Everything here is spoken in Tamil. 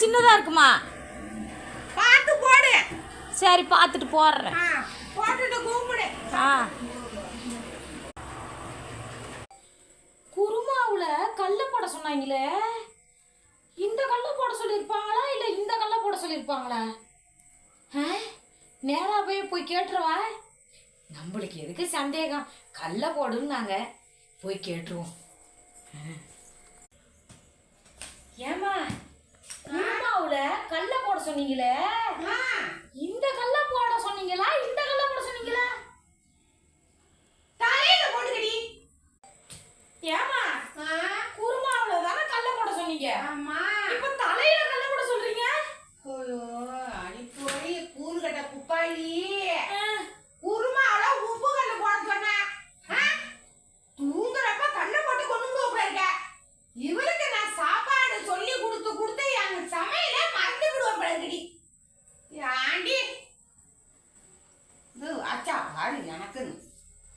சின்னதா இருக்குமா? பார்த்து போடு. சரி பார்த்துட்டு போடுறேன். போட்டுட்டு கூப்பிடு. குருமாவுல கல்ல போட சொன்னாங்களே, இந்த கல்ல போட சொல்லியிருப்பாங்களா இல்ல இந்த கல்ல போட சொல்லியிருப்பாங்களா? நேரா போய் கேட்டுருவா. நம்மளுக்கு எதுக்கு சந்தேகம், கல்ல போடுன்னாங்க, போய் கேட்டுருவோம். ஏமா குருமாவுல கல்ல போட சொன்னீங்களே, இந்த கல்ல போட சொன்னீங்களா இந்த கல்ல